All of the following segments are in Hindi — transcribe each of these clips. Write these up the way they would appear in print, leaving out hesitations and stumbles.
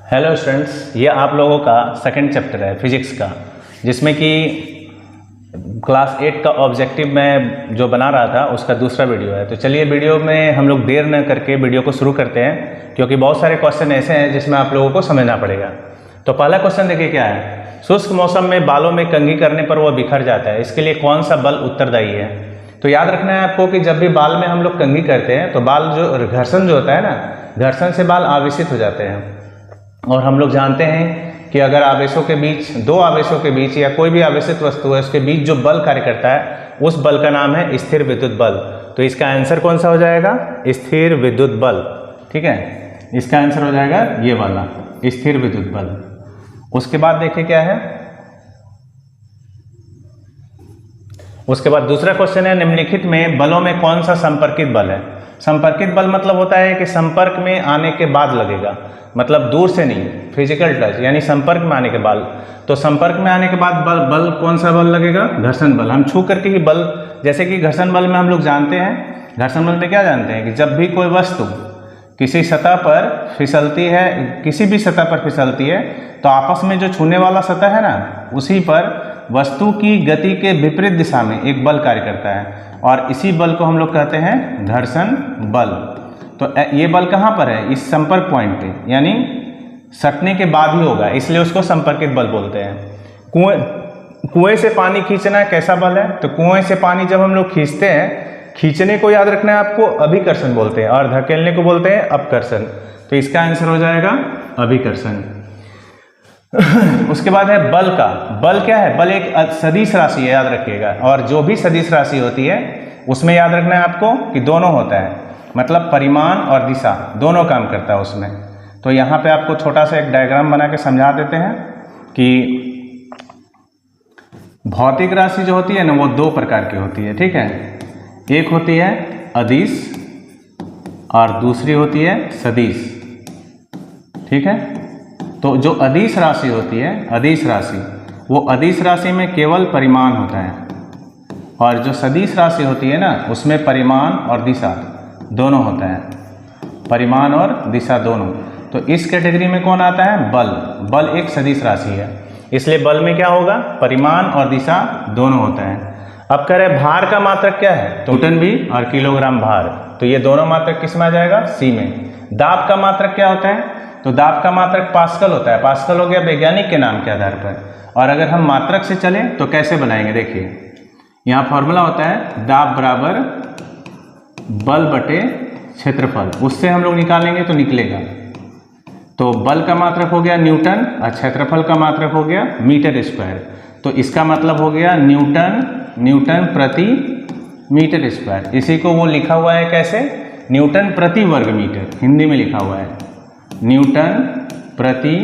हेलो स्टूडेंट्स, ये आप लोगों का सेकंड चैप्टर है फिजिक्स का, जिसमें कि क्लास 8 का ऑब्जेक्टिव मैं जो बना रहा था उसका दूसरा वीडियो है। तो चलिए वीडियो में हम लोग देर न करके वीडियो को शुरू करते हैं, क्योंकि बहुत सारे क्वेश्चन ऐसे हैं जिसमें आप लोगों को समझना पड़ेगा। तो पहला क्वेश्चन देखिए क्या है। शुष्क मौसम में बालों में कंघी करने पर वह बिखर जाता है, इसके लिए कौन सा बल उत्तरदायी है? तो याद रखना है आपको कि जब भी बाल में हम लोग कंघी करते हैं तो बाल जो घर्षण जो होता है ना, घर्षण से बाल आवेशित हो जाते हैं। और हम लोग जानते हैं कि अगर आवेशों के बीच, दो आवेशों के बीच या कोई भी आवेशित वस्तु है उसके बीच जो बल कार्य करता है उस बल का नाम है स्थिर विद्युत बल। तो इसका आंसर कौन सा हो जाएगा? स्थिर विद्युत बल। ठीक है, इसका आंसर हो जाएगा ये वाला, स्थिर विद्युत बल। उसके बाद देखिए क्या है। उसके बाद दूसरा क्वेश्चन है, निम्नलिखित में बलों में कौन सा संपर्कित बल है? संपर्कित बल मतलब होता है कि संपर्क में आने के बाद लगेगा, मतलब दूर से नहीं, फिजिकल टच, यानी संपर्क में आने के बाद। तो संपर्क में आने के बाद बल कौन सा बल लगेगा? घर्षण बल। हम छू करके ही बल, जैसे कि घर्षण बल में हम लोग जानते हैं, घर्षण बल में क्या जानते हैं कि जब भी कोई वस्तु किसी सतह पर फिसलती है, किसी भी सतह पर फिसलती है, तो आपस में जो छूने वाला सतह है ना, उसी पर वस्तु की गति के विपरीत दिशा में एक बल कार्य करता है, और इसी बल को हम लोग कहते हैं घर्षण बल। तो ये बल कहाँ पर है? इस संपर्क पॉइंट पे, यानी सटने के बाद ही होगा, इसलिए उसको संपर्कित बल बोलते हैं। कुएं से पानी खींचना कैसा बल है? तो कुएं से पानी जब हम लोग खींचते हैं, खींचने को याद रखना है आपको अभिकर्षण बोलते हैं, और धकेलने को बोलते हैं अपकर्षण। तो इसका आंसर हो जाएगा अभिकर्षण। उसके बाद है बल का। बल क्या है? बल एक सदिश राशि है, याद रखिएगा। और जो भी सदिश राशि होती है उसमें याद रखना है आपको कि दोनों होता है, मतलब परिमाण और दिशा दोनों काम करता है उसमें। तो यहाँ पे आपको छोटा सा एक डायग्राम बना के समझा देते हैं कि भौतिक राशि जो होती है ना, वो दो प्रकार की होती है। ठीक है, एक होती है अदिश और दूसरी होती है सदिश। ठीक है, तो जो अदिश राशि होती है, अदिश राशि, वो अदिश राशि में केवल परिमाण होता है, और जो सदिश राशि होती है ना, उसमें परिमाण और दिशा दोनों होता है, परिमाण और दिशा दोनों। तो इस कैटेगरी में कौन आता है? बल। बल एक सदिश राशि है, इसलिए बल में क्या होगा? परिमाण और दिशा दोनों होता है। अब कह रहे भार का मात्रक क्या है? तो न्यूटन भी और किलोग्राम भार, तो ये दोनों मात्रक किस में आ जाएगा? सी में। दाब का मात्रक क्या होता है? तो दाब का मात्रक पास्कल होता है। पास्कल हो गया वैज्ञानिक के नाम के आधार पर। और अगर हम मात्रक से चलें तो कैसे बनाएंगे? देखिए, यहाँ फॉर्मूला होता है दाब बराबर बल बटे क्षेत्रफल, उससे हम लोग निकालेंगे तो निकलेगा। तो बल का मात्रक हो गया न्यूटन और क्षेत्रफल का मात्रक हो गया मीटर स्क्वायर। तो इसका मतलब हो गया न्यूटन प्रति मीटर स्क्वायर। इसी को वो लिखा हुआ है कैसे? न्यूटन प्रति वर्ग मीटर, हिंदी में लिखा हुआ है न्यूटन प्रति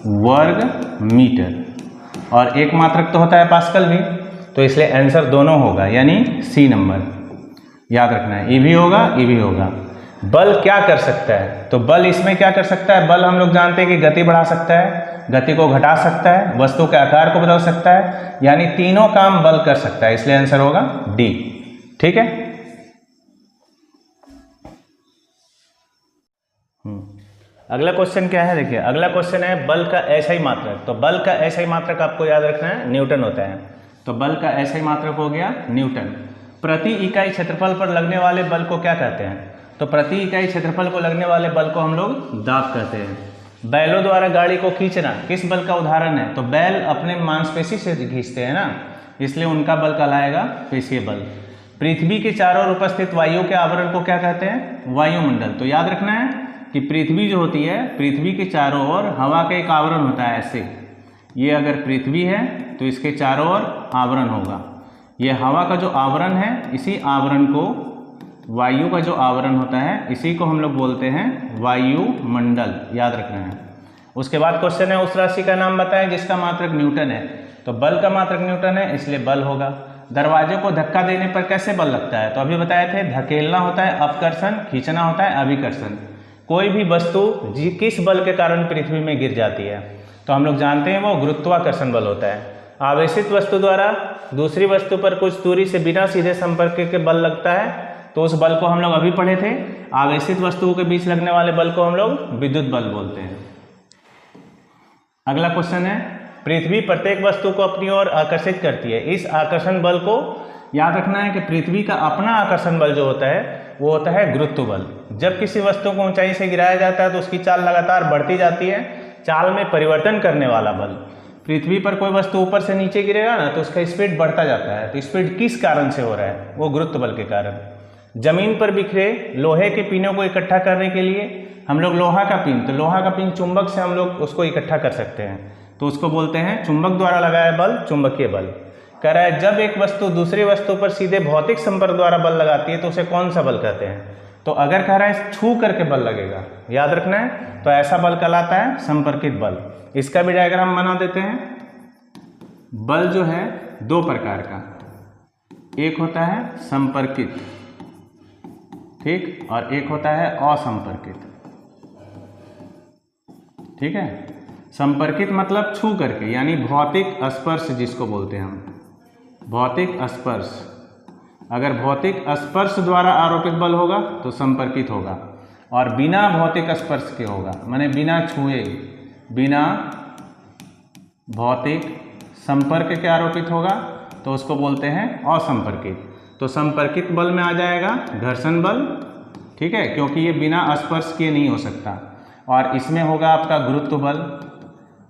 वर्ग मीटर। और एक मात्रक तो होता है पास्कल भी, तो इसलिए आंसर दोनों होगा, यानी सी नंबर। याद रखना है, ये भी होगा, ये भी होगा। बल क्या कर सकता है? तो बल इसमें क्या कर सकता है? बल हम लोग जानते हैं कि गति बढ़ा सकता है, गति को घटा सकता है, वस्तु के आकार को बदल सकता है, यानी तीनों काम बल कर सकता है, इसलिए आंसर होगा डी। ठीक है, अगला क्वेश्चन क्या है? देखिए, अगला क्वेश्चन है बल का ऐसा ही मात्रक। तो बल का ऐसा ही मात्रक आपको याद रखना है न्यूटन होता है। तो बल का ऐसा ही मात्रक हो गया न्यूटन। प्रति इकाई क्षेत्रफल पर लगने वाले बल को क्या कहते हैं? तो प्रति इकाई क्षेत्रफल को लगने वाले बल को हम लोग दाब कहते हैं। बैलों द्वारा गाड़ी को खींचना किस बल का उदाहरण है? तो बैल अपने मांसपेशी से खींचते हैं ना, इसलिए उनका बल कहलाएगा पेशीय बल। पृथ्वी के चारों ओर उपस्थित वायु के आवरण को क्या कहते हैं? वायुमंडल। तो याद रखना है कि पृथ्वी जो होती है, पृथ्वी के चारों ओर हवा का एक आवरण होता है ऐसे। ये अगर पृथ्वी है तो इसके चारों ओर आवरण होगा। ये हवा का जो आवरण है, इसी आवरण को, वायु का जो आवरण होता है, इसी को हम लोग बोलते हैं वायुमंडल। याद रखना है। उसके बाद क्वेश्चन है उस राशि का नाम बताएं जिसका मात्रक न्यूटन है। तो बल का मात्रक न्यूटन है, इसलिए बल होगा। दरवाजे को धक्का देने पर कैसे बल लगता है? तो अभी बताए थे, धकेलना होता है अपकर्षण, खींचना होता है अभिकर्षण। कोई भी वस्तु किस बल के कारण पृथ्वी में गिर जाती है? तो हम लोग जानते हैं वो गुरुत्वाकर्षण बल होता है। आवेशित वस्तु द्वारा दूसरी वस्तु पर कुछ दूरी से बिना सीधे संपर्क के बल लगता है, तो उस बल को हम लोग अभी पढ़े थे आवेशित वस्तुओं के बीच लगने वाले बल को हम लोग विद्युत बल बोलते हैं। अगला क्वेश्चन है, पृथ्वी प्रत्येक वस्तु को अपनी ओर आकर्षित करती है। इस आकर्षण बल को याद रखना है कि पृथ्वी का अपना आकर्षण बल जो होता है वो होता है गुरुत्व बल। जब किसी वस्तु को ऊंचाई से गिराया जाता है तो उसकी चाल लगातार बढ़ती जाती है। चाल में परिवर्तन करने वाला बल, पृथ्वी पर कोई वस्तु ऊपर से नीचे गिरेगा ना तो उसका स्पीड बढ़ता जाता है। तो स्पीड किस कारण से हो रहा है? वो गुरुत्व बल के कारण। जमीन पर बिखरे लोहे के पिनों को इकट्ठा करने के लिए हम लोग लोहा का पिन, तो लोहा का पिन चुंबक से हम लोग उसको इकट्ठा कर सकते हैं, तो उसको बोलते हैं चुंबक द्वारा लगाया बल, चुंबकीय बल। कह रहा है जब एक वस्तु दूसरी वस्तु पर सीधे भौतिक संपर्क द्वारा बल लगाती है तो उसे कौन सा बल कहते हैं? तो अगर कह रहा है छू करके बल लगेगा, याद रखना है, तो ऐसा बल कहलाता है संपर्कित बल। इसका भी डायग्राम बना देते हैं। बल जो है दो प्रकार का, एक होता है संपर्कित, ठीक, और एक होता है असंपर्कित। ठीक है, संपर्कित मतलब छू करके, यानी भौतिक स्पर्श जिसको बोलते हैं हम, भौतिक स्पर्श। अगर भौतिक स्पर्श द्वारा आरोपित बल होगा तो संपर्कित होगा, और बिना भौतिक स्पर्श के होगा, माने बिना छुए, बिना भौतिक संपर्क के आरोपित होगा तो उसको बोलते हैं असंपर्कित। तो संपर्कित बल में आ जाएगा घर्षण बल, ठीक है, क्योंकि ये बिना स्पर्श किए नहीं हो सकता। और इसमें होगा आपका गुरुत्व बल,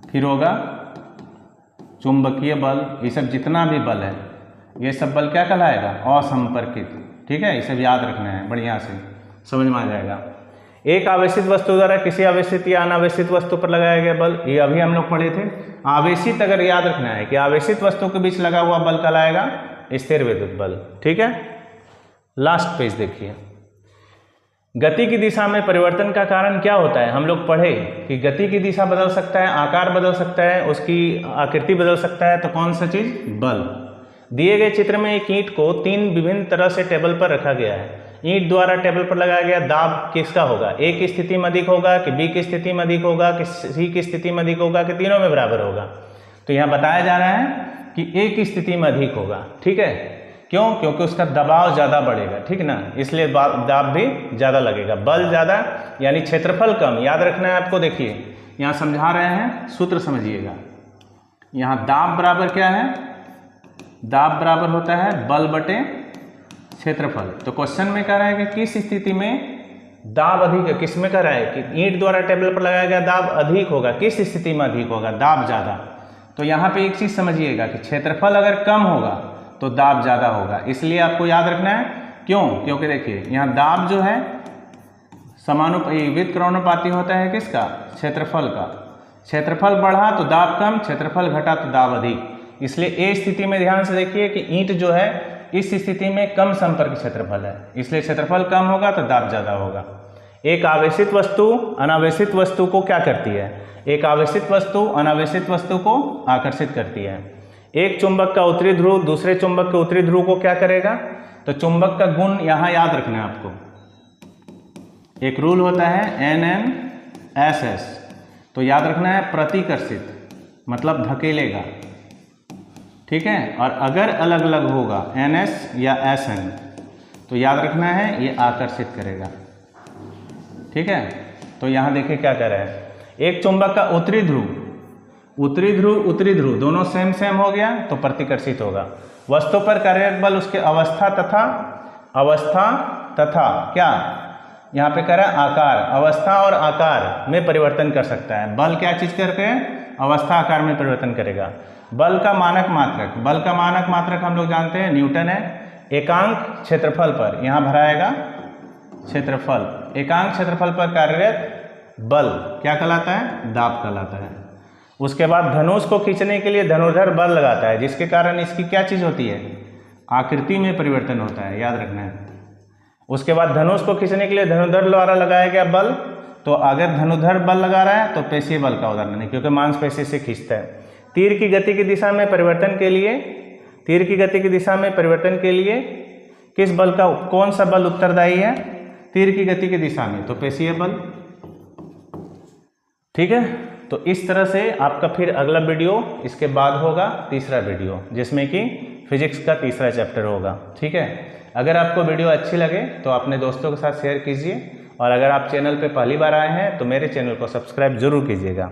फिर होगा चुंबकीय बल। ये सब जितना भी बल है ये सब बल क्या कहलाएगा? असंपर्कित। ठीक है, इसे भी याद रखना है, बढ़िया से समझ में आ जाएगा। एक आवेशित वस्तु द्वारा किसी आवेशित या अनावेशित वस्तु पर लगाया गया बल, ये अभी हम लोग पढ़े थे। आवेशित अगर याद रखना है कि आवेशित वस्तु के बीच लगा हुआ बल कहलाएगा स्थिर विद्युत बल। ठीक है, लास्ट पेज देखिए। गति की दिशा में परिवर्तन का कारण क्या होता है? हम लोग पढ़े कि गति की दिशा बदल सकता है, आकार बदल सकता है, उसकी आकृति बदल सकता है, तो कौन सा चीज? बल। दिए गए चित्र में एक ईंट को 3 विभिन्न तरह से टेबल पर रखा गया है। ईंट द्वारा टेबल पर लगाया गया दाब किसका होगा? ए की स्थिति में अधिक होगा कि बी की स्थिति में अधिक होगा कि सी की स्थिति में अधिक होगा कि तीनों में बराबर होगा? तो यहाँ बताया जा रहा है कि ए की स्थिति में अधिक होगा। ठीक है, क्यों? क्योंकि उसका दबाव ज़्यादा बढ़ेगा, ठीक ना, इसलिए दाब भी ज़्यादा लगेगा। बल ज़्यादा यानी क्षेत्रफल कम, याद रखना है आपको। देखिए यहाँ समझा रहे हैं, सूत्र समझिएगा। यहाँ दाब बराबर क्या है? दाब बराबर होता है बल बटे क्षेत्रफल। तो क्वेश्चन में कह रहा है कि किस स्थिति में दाब अधिक है? किस में कह रहा है कि ईंट द्वारा टेबल पर लगाया गया दाब अधिक होगा। किस स्थिति में अधिक होगा? दाब ज़्यादा। तो यहाँ पे एक चीज़ समझिएगा कि क्षेत्रफल अगर कम होगा तो दाब ज़्यादा होगा, इसलिए आपको याद रखना है। क्यों? क्योंकि देखिए यहाँ दाब जो है व्युत्क्रमानुपाती होता है किसका? क्षेत्रफल का। क्षेत्रफल बढ़ा तो दाब कम, क्षेत्रफल घटा तो दाब अधिक। इसलिए ए स्थिति में ध्यान से देखिए कि ईंट जो है इस स्थिति में कम संपर्क क्षेत्रफल है, इसलिए क्षेत्रफल कम होगा तो दाब ज़्यादा होगा। एक आवेशित वस्तु अनावेशित वस्तु को क्या करती है? एक आवेशित वस्तु अनावेशित वस्तु को आकर्षित करती है। एक चुंबक का उत्तरी ध्रुव दूसरे चुंबक के उत्तरी ध्रुव को क्या करेगा? तो चुंबक का गुण यहाँ याद रखना है आपको। एक रूल होता है NN/SS, तो याद रखना है प्रतिकर्षित मतलब धकेलेगा, ठीक है। और अगर अलग अलग होगा NS या SN तो याद रखना है ये आकर्षित करेगा, ठीक है। तो यहाँ देखिए क्या कह रहा है, एक चुंबक का उत्तरी ध्रुव दोनों सेम हो गया तो प्रतिकर्षित होगा। वस्तु पर कार्यरत बल उसके अवस्था तथा क्या यहाँ पे कह रहा है आकार, अवस्था और आकार में परिवर्तन कर सकता है। बल क्या चीज करके अवस्था आकार में परिवर्तन करेगा। बल का मानक मात्रक हम लोग जानते हैं न्यूटन है। एकांक क्षेत्रफल पर यहाँ भराएगा क्षेत्रफल, एकांक क्षेत्रफल पर कार्यरत बल क्या कहलाता है? दाब कहलाता है। उसके बाद धनुष को खींचने के लिए धनुर्धर बल लगाता है, जिसके कारण इसकी क्या चीज होती है? आकृति में परिवर्तन होता है, याद रखना है। उसके बाद धनुष को खींचने के लिए धनुर्धर द्वारा लगाया गया बल, तो अगर धनुर्धर बल लगा रहा है तो पेशीय बल का उदाहरण है, क्योंकि मांसपेशी से खींचता है। तीर की गति की दिशा में परिवर्तन के लिए किस बल का, कौन सा बल उत्तरदायी है तीर की गति की दिशा में? तो पेशीय बल, ठीक है। तो इस तरह से आपका फिर अगला वीडियो इसके बाद होगा तीसरा वीडियो, जिसमें कि फिजिक्स का तीसरा चैप्टर होगा, ठीक है। अगर आपको वीडियो अच्छी लगे तो अपने दोस्तों के साथ शेयर कीजिए और अगर आप चैनल पे पहली बार आए हैं तो मेरे चैनल को सब्सक्राइब जरूर कीजिएगा।